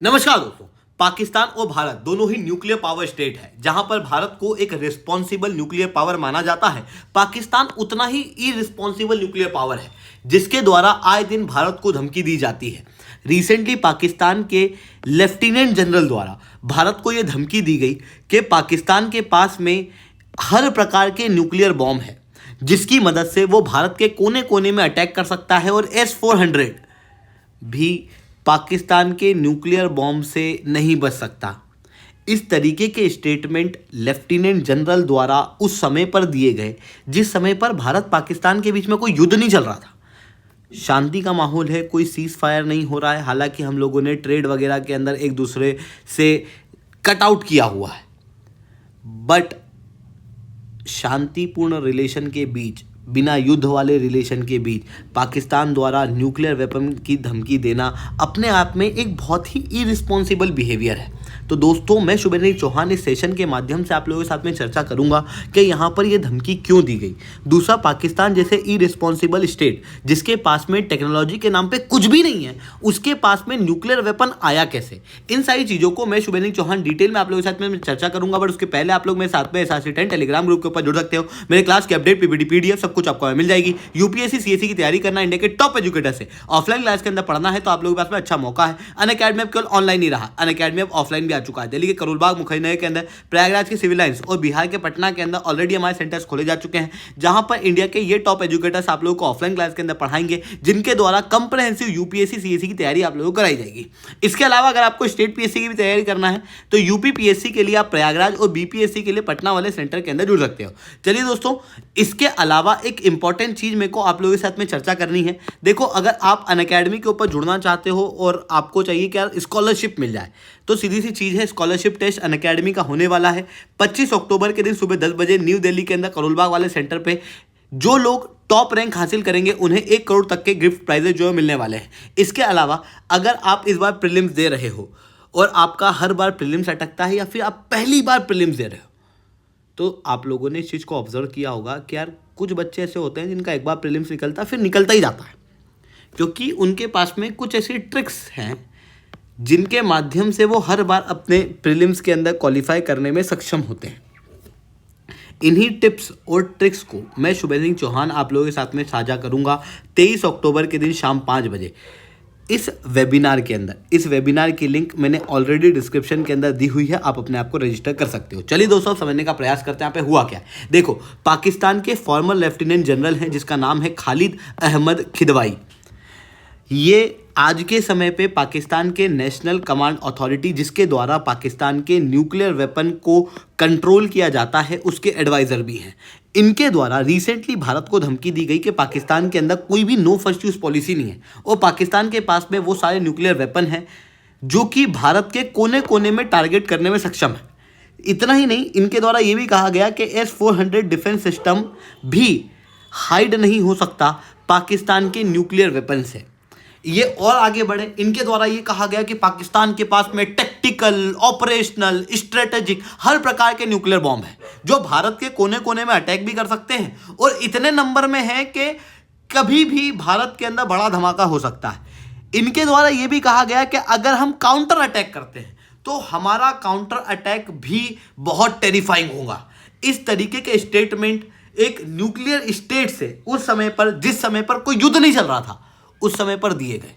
नमस्कार दोस्तों। पाकिस्तान और भारत दोनों ही न्यूक्लियर पावर स्टेट है। जहां पर भारत को एक रिस्पॉन्सिबल न्यूक्लियर पावर माना जाता है, पाकिस्तान उतना ही इरिस्पॉन्सिबल न्यूक्लियर पावर है जिसके द्वारा आए दिन भारत को धमकी दी जाती है। रिसेंटली पाकिस्तान के लेफ्टिनेंट जनरल द्वारा भारत को यह धमकी दी गई कि पाकिस्तान के पास में हर प्रकार के न्यूक्लियर बॉम्ब है जिसकी मदद से वो भारत के कोने कोने में अटैक कर सकता है और S-400 भी पाकिस्तान के न्यूक्लियर बॉम्ब से नहीं बच सकता। इस तरीके के स्टेटमेंट लेफ्टिनेंट जनरल द्वारा उस समय पर दिए गए जिस समय पर भारत पाकिस्तान के बीच में कोई युद्ध नहीं चल रहा था। शांति का माहौल है, कोई सीज फायर नहीं हो रहा है। हालांकि हम लोगों ने ट्रेड वगैरह के अंदर एक दूसरे से कट आउट किया हुआ है, बट शांतिपूर्ण रिलेशन के बीच, बिना युद्ध वाले रिलेशन के बीच पाकिस्तान द्वारा न्यूक्लियर वेपन की धमकी देना अपने आप में एक बहुत ही इरिस्पॉन्सिबल बिहेवियर है। तो दोस्तों, मैं शुभेंद्र चौहान इस सेशन के माध्यम से आप लोगों के साथ में चर्चा करूंगा कि यहाँ पर यह धमकी क्यों दी गई। दूसरा, पाकिस्तान जैसे इरिस्पॉन्सिबल स्टेट जिसके पास में टेक्नोलॉजी के नाम पे कुछ भी नहीं है, उसके पास में न्यूक्लियर वेपन आया कैसे। इन सारी चीज़ों को मैं शुभेंद्र चौहान डिटेल में आप लोगों के साथ में चर्चा करूंगा। बट उसके पहले आप लोग मेरे साथ में SRC10 टेलीग्राम ग्रुप के ऊपर जुड़ सकते हो। मेरे क्लास की अपडेट, PPT, PDF सब कुछ आपको मिल जाएगी। UPSC CSE की तैयारी करना, इंडिया के टॉप एजुकेटर से ऑफलाइन क्लास के अंदर पढ़ना है तो आप लोगों के पास में अच्छा मौका है। अनअकैडमी अब केवल ऑनलाइन ही रहा, अनअकैडमी अब ऑफलाइन भी आ चुका है। दिल्ली के करोलबाग, मुखर्जी के अंदर, प्रयागराज के सिविल लाइंस और बिहार के पटना के अंदर ऑलरेडी हमारे सेंटर्स खोले जा चुके हैं जहां पर इंडिया के ये टॉप एजुकेटर्स आप लोगों को ऑफलाइन क्लास के अंदर पढ़ाएंगे, जिनके द्वारा कंप्रहेंसिव UPSC CSE की तैयारी आप लोगों को कराई जाएगी। इसके अलावा अगर आपको स्टेट PSC की भी तैयारी करना है तो UP PSC के लिए आप प्रयागराज और BPSC के लिए पटना वाले सेंटर के अंदर जुड़ सकते हो। चलिए दोस्तों, इसके अलावा एक इंपॉर्टेंट चीज मेरे को आप लोगों के साथ में चर्चा करनी है। देखो, अगर आप अनअकैडमी के ऊपर जुड़ना चाहते हो और आपको चाहिए कि यार स्कॉलरशिप मिल जाए, तो सीधी सी चीज़ है, स्कॉलरशिप टेस्ट अनअकैडमी का होने वाला है 25 अक्टूबर के दिन सुबह 10 बजे न्यू दिल्ली के अंदर करोलबाग वाले सेंटर पे। जो लोग टॉप रैंक हासिल करेंगे उन्हें 1 करोड़ तक के गिफ्ट प्राइजेज जो है मिलने वाले हैं। इसके अलावा अगर आप इस बार प्रीलिम्स दे रहे हो और आपका हर बार प्रीलिम्स अटकता है या फिर आप पहली बार प्रीलिम्स दे रहे हो, तो आप लोगों ने इस चीज़ को ऑब्जर्व किया होगा कि यार कुछ बच्चे ऐसे होते हैं जिनका एक बार प्रीलिम्स निकलता है फिर निकलता ही जाता है, क्योंकि उनके पास में कुछ ऐसी ट्रिक्स हैं जिनके माध्यम से वो हर बार अपने प्रीलिम्स के अंदर क्वालिफाई करने में सक्षम होते हैं। इन्हीं टिप्स और ट्रिक्स को मैं शुभेंद्र चौहान आप लोगों के साथ में साझा करूंगा 23 अक्टूबर के दिन शाम 5 बजे इस वेबिनार के अंदर। इस वेबिनार की लिंक मैंने ऑलरेडी डिस्क्रिप्शन के अंदर दी हुई है, आप अपने आप को रजिस्टर कर सकते हो। चलिए दोस्तों, समझने का प्रयास करते हैं यहाँ पे हुआ क्या है। देखो, पाकिस्तान के फॉर्मर लेफ्टिनेंट जनरल हैं जिसका नाम है खालिद अहमद खिदवाई। ये आज के समय पे पाकिस्तान के नेशनल कमांड अथॉरिटी, जिसके द्वारा पाकिस्तान के न्यूक्लियर वेपन को कंट्रोल किया जाता है, उसके एडवाइज़र भी हैं। इनके द्वारा रिसेंटली भारत को धमकी दी गई कि पाकिस्तान के अंदर कोई भी नो फर्स्ट यूज़ पॉलिसी नहीं है और पाकिस्तान के पास में वो सारे न्यूक्लियर वेपन हैं जो कि भारत के कोने कोने में टारगेट करने में सक्षम है। इतना ही नहीं, इनके द्वारा ये भी कहा गया कि S-400 डिफेंस सिस्टम भी हाइड नहीं हो सकता पाकिस्तान के न्यूक्लियर वेपन से। ये और आगे बढ़े, इनके द्वारा ये कहा गया कि पाकिस्तान के पास में टैक्टिकल, ऑपरेशनल, स्ट्रेटेजिक हर प्रकार के न्यूक्लियर बॉम्ब है जो भारत के कोने कोने में अटैक भी कर सकते हैं और इतने नंबर में है कि कभी भी भारत के अंदर बड़ा धमाका हो सकता है। इनके द्वारा ये भी कहा गया कि अगर हम काउंटर अटैक करते हैं तो हमारा काउंटर अटैक भी बहुत टेरिफाइंग होगा। इस तरीके के स्टेटमेंट एक न्यूक्लियर स्टेट से उस समय पर, जिस समय पर कोई युद्ध नहीं चल रहा था, उस समय पर दिए गए,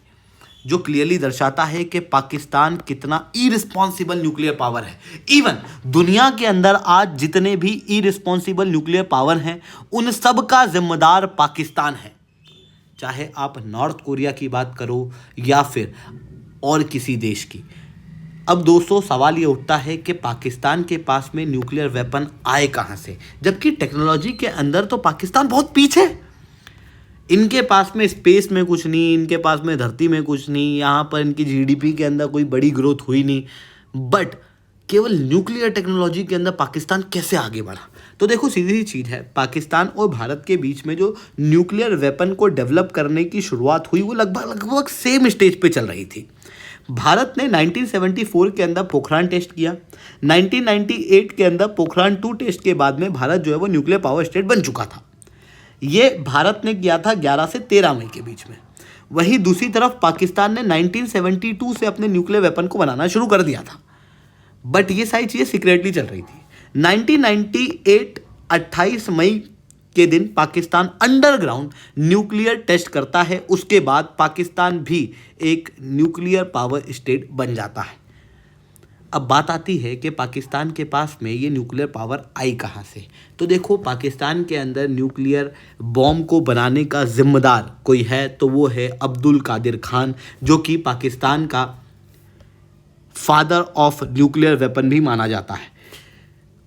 जो क्लियरली दर्शाता है कि पाकिस्तान कितना इरिस्पॉन्सिबल न्यूक्लियर पावर है। इवन दुनिया के अंदर आज जितने भी इरिस्पॉन्सिबल न्यूक्लियर पावर हैं उन सब का जिम्मेदार पाकिस्तान है। चाहे आप नॉर्थ कोरिया की बात करो या फिर और किसी देश की। अब दोस्तों, सवाल ये उठता है कि पाकिस्तान के पास में न्यूक्लियर वेपन आए कहाँ से, जबकि टेक्नोलॉजी के अंदर तो पाकिस्तान बहुत पीछे है। इनके पास में स्पेस में कुछ नहीं, इनके पास में धरती में कुछ नहीं, यहाँ पर इनकी GDP के अंदर कोई बड़ी ग्रोथ हुई नहीं, बट केवल न्यूक्लियर टेक्नोलॉजी के अंदर पाकिस्तान कैसे आगे बढ़ा। तो देखो, सीधी चीज़ है, पाकिस्तान और भारत के बीच में जो न्यूक्लियर वेपन को डेवलप करने की शुरुआत हुई वो लगभग सेम स्टेज पे चल रही थी। भारत ने 1974 के अंदर पोखरान टेस्ट किया, 1998 के अंदर पोखरान 2 टेस्ट के बाद में भारत जो है वो न्यूक्लियर पावर स्टेट बन चुका था। ये भारत ने किया था 11 से 13 मई के बीच में। वहीं दूसरी तरफ पाकिस्तान ने 1972 से अपने न्यूक्लियर वेपन को बनाना शुरू कर दिया था, बट ये सारी चीज़ें सीक्रेटली चल रही थी। 1998 28 मई के दिन पाकिस्तान अंडरग्राउंड न्यूक्लियर टेस्ट करता है। उसके बाद पाकिस्तान भी एक न्यूक्लियर पावर स्टेट बन जाता है। अब बात आती है कि पाकिस्तान के पास में ये न्यूक्लियर पावर आई कहाँ से। तो देखो, पाकिस्तान के अंदर न्यूक्लियर बॉम्ब को बनाने का जिम्मेदार कोई है तो वो है अब्दुल कादिर खान, जो कि पाकिस्तान का फादर ऑफ न्यूक्लियर वेपन भी माना जाता है।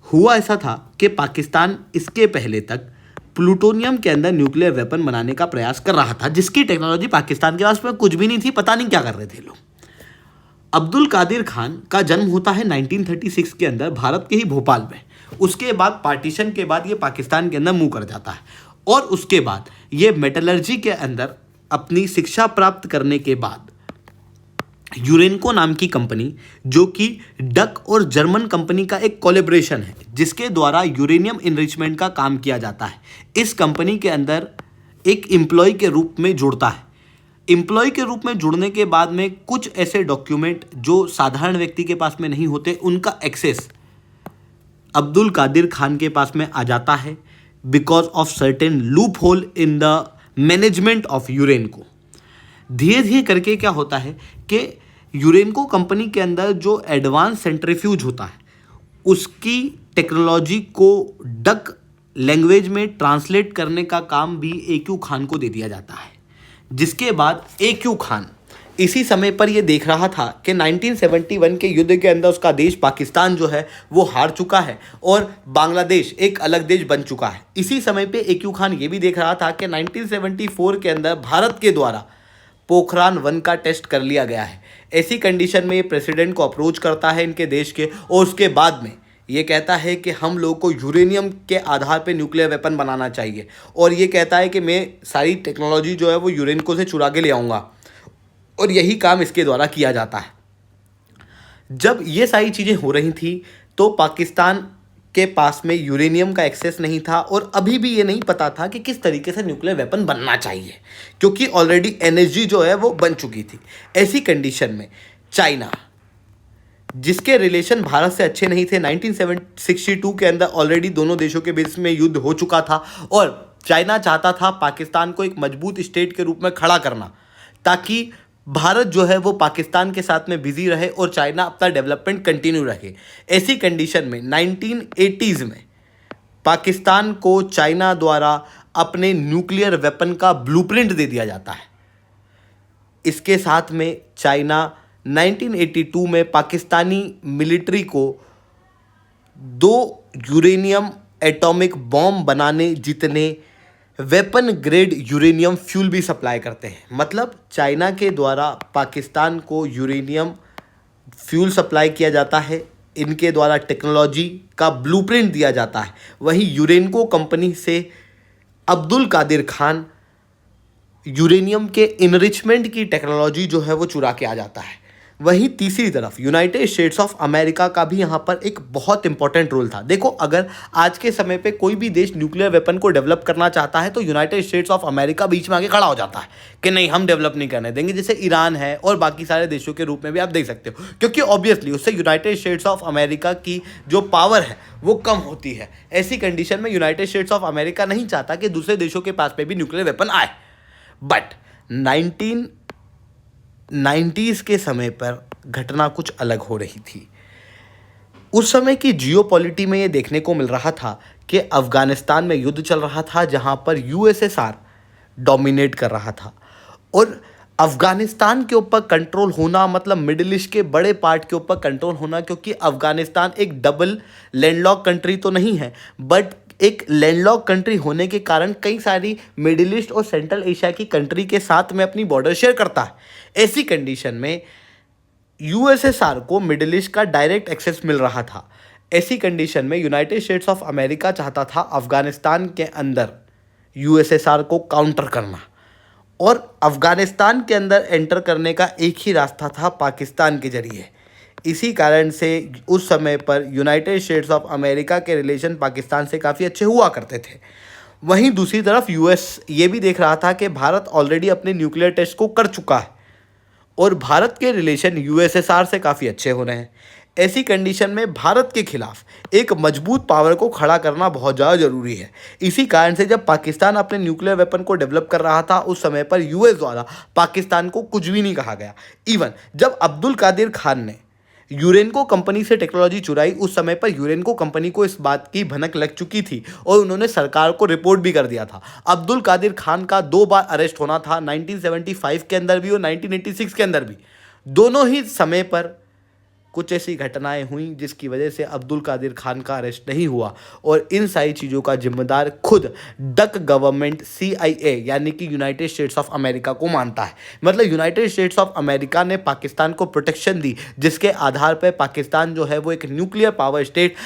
हुआ ऐसा था कि पाकिस्तान इसके पहले तक प्लूटोनियम के अंदर न्यूक्लियर वेपन बनाने का प्रयास कर रहा था, जिसकी टेक्नोलॉजी पाकिस्तान के पास में कुछ भी नहीं थी, पता नहीं क्या कर रहे थे लोग। अब्दुल कादिर खान का जन्म होता है 1936 के अंदर भारत के ही भोपाल में। उसके बाद पार्टीशन के बाद ये पाकिस्तान के अंदर मूव कर जाता है और उसके बाद ये मेटलर्जी के अंदर अपनी शिक्षा प्राप्त करने के बाद यूरेनको नाम की कंपनी, जो कि डक और जर्मन कंपनी का एक कोलैबोरेशन है, जिसके द्वारा यूरेनियम इनरिचमेंट का काम किया जाता है, इस कंपनी के अंदर एक एम्प्लॉय के रूप में जुड़ता है। एम्प्लॉय के रूप में जुड़ने के बाद में कुछ ऐसे डॉक्यूमेंट जो साधारण व्यक्ति के पास में नहीं होते, उनका एक्सेस अब्दुल कादिर खान के पास में आ जाता है because of certain loophole in the management of Urenco. धीरे धीरे करके क्या होता है कि यूरेनको कंपनी के अंदर जो एडवांस सेंट्रीफ्यूज होता है, उसकी टेक्नोलॉजी को डक लैंग्वेज में ट्रांसलेट करने का काम भी AQ खान को दे दिया जाता है। जिसके बाद AQ खान इसी समय पर ये देख रहा था कि 1971 के युद्ध के अंदर उसका देश पाकिस्तान जो है वो हार चुका है और बांग्लादेश एक अलग देश बन चुका है। इसी समय पे AQ खान ये भी देख रहा था कि 1974 के अंदर भारत के द्वारा पोखरान 1 का टेस्ट कर लिया गया है। ऐसी कंडीशन में ये प्रेसिडेंट को अप्रोच करता है इनके देश के, और उसके बाद में ये कहता है कि हम लोग को यूरेनियम के आधार पे न्यूक्लियर वेपन बनाना चाहिए, और ये कहता है कि मैं सारी टेक्नोलॉजी जो है वो यूरेनको से चुरा के ले आऊँगा, और यही काम इसके द्वारा किया जाता है। जब ये सारी चीज़ें हो रही थी तो पाकिस्तान के पास में यूरेनियम का एक्सेस नहीं था, और अभी भी ये नहीं पता था कि किस तरीके से न्यूक्लियर वेपन बनना चाहिए, क्योंकि ऑलरेडी एनर्जी जो है वो बन चुकी थी। ऐसी कंडीशन में चाइना, जिसके रिलेशन भारत से अच्छे नहीं थे, 1962 के अंदर ऑलरेडी दोनों देशों के बीच में युद्ध हो चुका था, और चाइना चाहता था पाकिस्तान को एक मजबूत स्टेट के रूप में खड़ा करना, ताकि भारत जो है वो पाकिस्तान के साथ में बिजी रहे और चाइना अपना डेवलपमेंट कंटिन्यू रहे। ऐसी कंडीशन में 1980s में पाकिस्तान को चाइना द्वारा अपने न्यूक्लियर वेपन का ब्लूप्रिंट दे दिया जाता है। इसके साथ में चाइना 1982 में पाकिस्तानी मिलिट्री को 2 यूरेनियम एटॉमिक बॉम्ब बनाने जितने वेपन ग्रेड यूरेनियम फ्यूल भी सप्लाई करते हैं। मतलब चाइना के द्वारा पाकिस्तान को यूरेनियम फ्यूल सप्लाई किया जाता है, इनके द्वारा टेक्नोलॉजी का ब्लूप्रिंट दिया जाता है। वहीं यूरेनको कंपनी से अब्दुल कादिर खान यूरेनियम के इनरिचमेंट की टेक्नोलॉजी जो है वो चुरा के आ जाता है। वहीं तीसरी तरफ यूनाइटेड स्टेट्स ऑफ अमेरिका का भी यहाँ पर एक बहुत इंपॉर्टेंट रोल था। देखो, अगर आज के समय पे कोई भी देश न्यूक्लियर वेपन को डेवलप करना चाहता है तो यूनाइटेड स्टेट्स ऑफ अमेरिका बीच में आके खड़ा हो जाता है कि नहीं, हम डेवलप नहीं करने देंगे, जैसे ईरान है और बाकी सारे देशों के रूप में भी आप देख सकते हो, क्योंकि ऑब्वियसली उससे यूनाइटेड स्टेट्स ऑफ अमेरिका की जो पावर है वो कम होती है। ऐसी कंडीशन में यूनाइटेड स्टेट्स ऑफ अमेरिका नहीं चाहता कि दूसरे देशों के पास में भी न्यूक्लियर वेपन आए। बट 1990s के समय पर घटना कुछ अलग हो रही थी। उस समय की जियोपॉलिटी में ये देखने को मिल रहा था कि अफ़गानिस्तान में युद्ध चल रहा था, जहां पर USSR डोमिनेट कर रहा था, और अफ़गानिस्तान के ऊपर कंट्रोल होना मतलब मिडिल ईस्ट के बड़े पार्ट के ऊपर कंट्रोल होना, क्योंकि अफ़गानिस्तान एक डबल लैंडलॉक कंट्री तो नहीं है, बट एक लैंडलॉक कंट्री होने के कारण कई सारी मिडिल ईस्ट और सेंट्रल एशिया की कंट्री के साथ में अपनी बॉर्डर शेयर करता है। ऐसी कंडीशन में USSR को मिडिल ईस्ट का डायरेक्ट एक्सेस मिल रहा था। ऐसी कंडीशन में यूनाइटेड स्टेट्स ऑफ अमेरिका चाहता था अफ़गानिस्तान के अंदर USSR को काउंटर करना, और अफ़गानिस्तान के अंदर एंटर करने का एक ही रास्ता था, पाकिस्तान के जरिए। इसी कारण से उस समय पर यूनाइटेड स्टेट्स ऑफ अमेरिका के रिलेशन पाकिस्तान से काफ़ी अच्छे हुआ करते थे। वहीं दूसरी तरफ यूएस ये भी देख रहा था कि भारत ऑलरेडी अपने न्यूक्लियर टेस्ट को कर चुका है और भारत के रिलेशन यूएसएसआर से काफ़ी अच्छे हो रहे हैं। ऐसी कंडीशन में भारत के खिलाफ एक मजबूत पावर को खड़ा करना बहुत ज़्यादा ज़रूरी है। इसी कारण से जब पाकिस्तान अपने न्यूक्लियर वेपन को डेवलप कर रहा था उस समय पर यूएस द्वारा पाकिस्तान को कुछ भी नहीं कहा गया। इवन जब अब्दुल कादिर खान ने यूरेनको कंपनी से टेक्नोलॉजी चुराई उस समय पर यूरेनको कंपनी को इस बात की भनक लग चुकी थी और उन्होंने सरकार को रिपोर्ट भी कर दिया था। अब्दुल कादिर खान का 2 बार अरेस्ट होना था, 1975 के अंदर भी और 1986 के अंदर भी। दोनों ही समय पर कुछ ऐसी घटनाएं हुई जिसकी वजह से अब्दुल कादिर खान का अरेस्ट नहीं हुआ और इन सारी चीज़ों का जिम्मेदार खुद डक गवर्नमेंट CIA यानी कि यूनाइटेड स्टेट्स ऑफ अमेरिका को मानता है। मतलब यूनाइटेड स्टेट्स ऑफ अमेरिका ने पाकिस्तान को प्रोटेक्शन दी जिसके आधार पर पाकिस्तान जो है वो एक न्यूक्लियर पावर स्टेट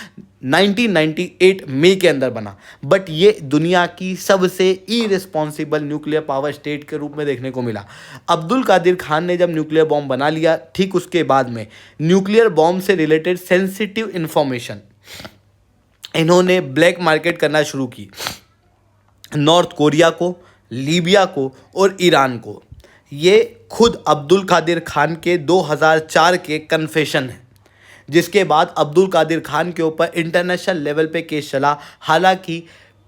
1998 मई के अंदर बना। बट ये दुनिया की सबसे इरेस्पॉन्सिबल न्यूक्लियर पावर स्टेट के रूप में देखने को मिला। अब्दुल कादिर खान ने जब न्यूक्लियर बॉम्ब बना लिया ठीक उसके बाद में न्यूक्लियर बॉम्ब से रिलेटेड सेंसिटिव इंफॉर्मेशन इन्होंने ब्लैक मार्केट करना शुरू की नॉर्थ कोरिया को, लीबिया को और ईरान को। ये खुद अब्दुल कादिर खान के 2004 के कन्फेशन हैं जिसके बाद अब्दुल कादिर खान के ऊपर इंटरनेशनल लेवल पे केस चला। हालांकि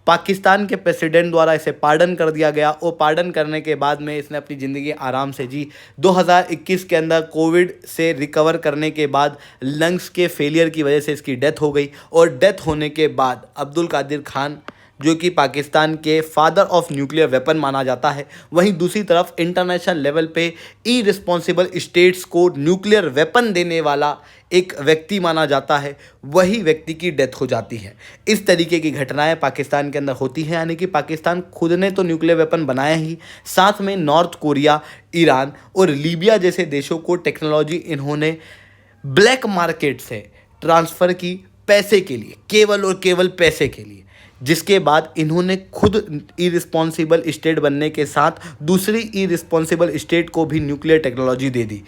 पाकिस्तान के प्रेसिडेंट द्वारा इसे पार्डन कर दिया गया और पार्डन करने के बाद में इसने अपनी ज़िंदगी आराम से जी। 2021 के अंदर कोविड से रिकवर करने के बाद लंग्स के फेलियर की वजह से इसकी डेथ हो गई और डेथ होने के बाद अब्दुल कादिर खान जो कि पाकिस्तान के फादर ऑफ न्यूक्लियर वेपन माना जाता है, वहीं दूसरी तरफ इंटरनेशनल लेवल पे इररिस्पॉन्सिबल स्टेट्स को न्यूक्लियर वेपन देने वाला एक व्यक्ति माना जाता है, वही व्यक्ति की डेथ हो जाती है। इस तरीके की घटनाएं पाकिस्तान के अंदर होती हैं, यानी कि पाकिस्तान खुद ने तो न्यूक्लियर वेपन बनाया ही, साथ में नॉर्थ कोरिया, ईरान और लीबिया जैसे देशों को टेक्नोलॉजी इन्होंने ब्लैक मार्केट से ट्रांसफ़र की पैसे के लिए, केवल और केवल पैसे के लिए, जिसके बाद इन्होंने खुद इररिस्पॉन्सिबल स्टेट बनने के साथ दूसरी इररिस्पॉन्सिबल स्टेट को भी न्यूक्लियर टेक्नोलॉजी दे दी।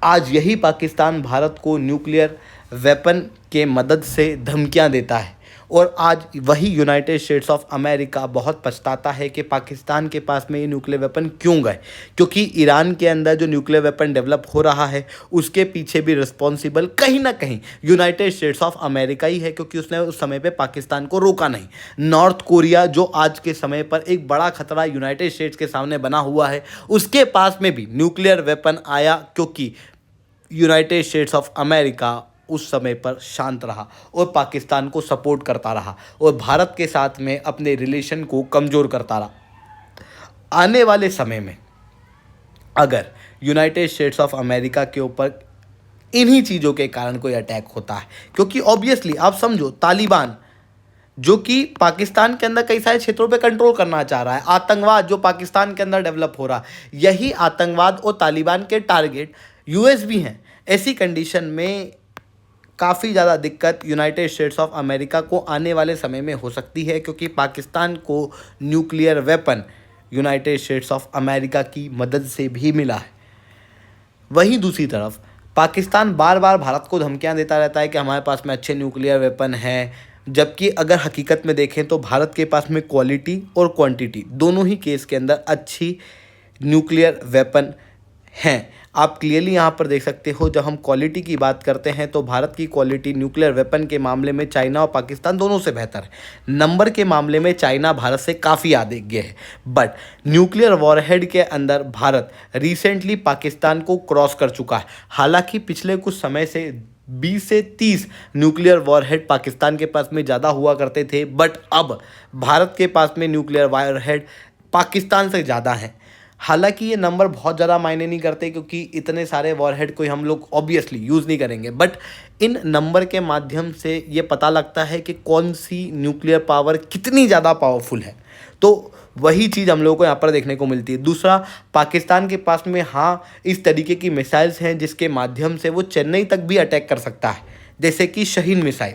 आज यही पाकिस्तान भारत को न्यूक्लियर वेपन के मदद से धमकियां देता है और आज वही यूनाइटेड स्टेट्स ऑफ अमेरिका बहुत पछताता है कि पाकिस्तान के पास में ये न्यूक्लियर वेपन क्यों गए, क्योंकि ईरान के अंदर जो न्यूक्लियर वेपन डेवलप हो रहा है उसके पीछे भी रिस्पॉन्सिबल कहीं ना कहीं यूनाइटेड स्टेट्स ऑफ अमेरिका ही है, क्योंकि उसने उस समय पे पाकिस्तान को रोका नहीं। नॉर्थ कोरिया जो आज के समय पर एक बड़ा खतरा यूनाइटेड स्टेट्स के सामने बना हुआ है, उसके पास में भी न्यूक्लियर वेपन आया क्योंकि यूनाइटेड स्टेट्स ऑफ अमेरिका उस समय पर शांत रहा और पाकिस्तान को सपोर्ट करता रहा और भारत के साथ में अपने रिलेशन को कमज़ोर करता रहा। आने वाले समय में अगर यूनाइटेड स्टेट्स ऑफ अमेरिका के ऊपर इन्हीं चीज़ों के कारण कोई अटैक होता है, क्योंकि ऑब्वियसली आप समझो तालिबान जो कि पाकिस्तान के अंदर कई सारे क्षेत्रों पे कंट्रोल करना चाह रहा है, आतंकवाद जो पाकिस्तान के अंदर डेवलप हो रहा है, यही आतंकवाद और तालिबान के टारगेट यूएस भी हैं। ऐसी कंडीशन में काफ़ी ज़्यादा दिक्कत यूनाइटेड स्टेट्स ऑफ अमेरिका को आने वाले समय में हो सकती है, क्योंकि पाकिस्तान को nuclear weapon United states of America की मदद से भी मिला है। वहीं दूसरी तरफ पाकिस्तान बार बार भारत को धमकियां देता रहता है कि हमारे पास में अच्छे न्यूक्लियर वेपन हैं, जबकि अगर हकीकत में देखें तो भारत के पास में क्वालिटी और क्वांटिटी दोनों ही केस के अंदर अच्छी न्यूक्लियर वेपन हैं। आप क्लियरली यहाँ पर देख सकते हो, जब हम क्वालिटी की बात करते हैं तो भारत की क्वालिटी न्यूक्लियर वेपन के मामले में चाइना और पाकिस्तान दोनों से बेहतर है। नंबर के मामले में चाइना भारत से काफ़ी आगे है, बट न्यूक्लियर वॉरहेड के अंदर भारत रिसेंटली पाकिस्तान को क्रॉस कर चुका है। हालांकि पिछले कुछ समय से 20 से 30 न्यूक्लियर वॉरहेड पाकिस्तान के पास में ज़्यादा हुआ करते थे, बट अब भारत के पास में न्यूक्लियर वॉरहेड पाकिस्तान से ज़्यादा हैं। हालांकि ये नंबर बहुत ज़्यादा मायने नहीं करते, क्योंकि इतने सारे वॉरहेड कोई हम लोग ऑब्वियसली यूज़ नहीं करेंगे, बट इन नंबर के माध्यम से ये पता लगता है कि कौन सी न्यूक्लियर पावर कितनी ज़्यादा पावरफुल है। तो वही चीज़ हम लोगों को यहाँ पर देखने को मिलती है। दूसरा, पाकिस्तान के पास में हाँ इस तरीके की मिसाइल्स हैं जिसके माध्यम से वो चेन्नई तक भी अटैक कर सकता है, जैसे कि शाहीन मिसाइल।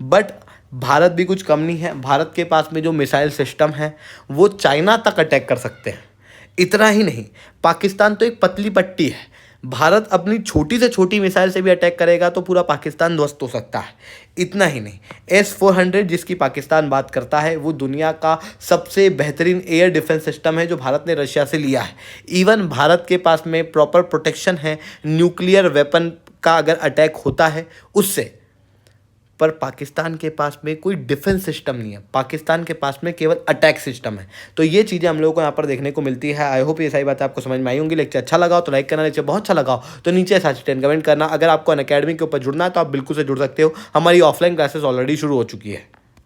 बट भारत भी कुछ कम नहीं है, भारत के पास में जो मिसाइल सिस्टम है वो चाइना तक अटैक कर सकते हैं। इतना ही नहीं, पाकिस्तान तो एक पतली पट्टी है, भारत अपनी छोटी से छोटी मिसाइल से भी अटैक करेगा तो पूरा पाकिस्तान ध्वस्त हो सकता है। इतना ही नहीं, S-400 जिसकी पाकिस्तान बात करता है वो दुनिया का सबसे बेहतरीन एयर डिफेंस सिस्टम है जो भारत ने रशिया से लिया है। इवन भारत के पास में प्रॉपर प्रोटेक्शन है न्यूक्लियर वेपन का अगर अटैक होता है उससे। पर पाकिस्तान के पास में कोई डिफेंस सिस्टम नहीं है, पाकिस्तान के पास में केवल अटैक सिस्टम है। तो ये चीज़ें हम लोगों को यहाँ पर देखने को मिलती है। आई होप ये सारी बातें आपको समझ में आई होंगी। लेक्चर अच्छा लगा हो तो लाइक करना, लेक्चर बहुत अच्छा लगा हो तो नीचे साथ 10 कमेंट करना। अगर आपको अनअकैडमी के ऊपर जुड़ना है तो आप बिल्कुल से जुड़ सकते हो, हमारी ऑफलाइन क्लासेस ऑलरेडी शुरू हो चुकी है।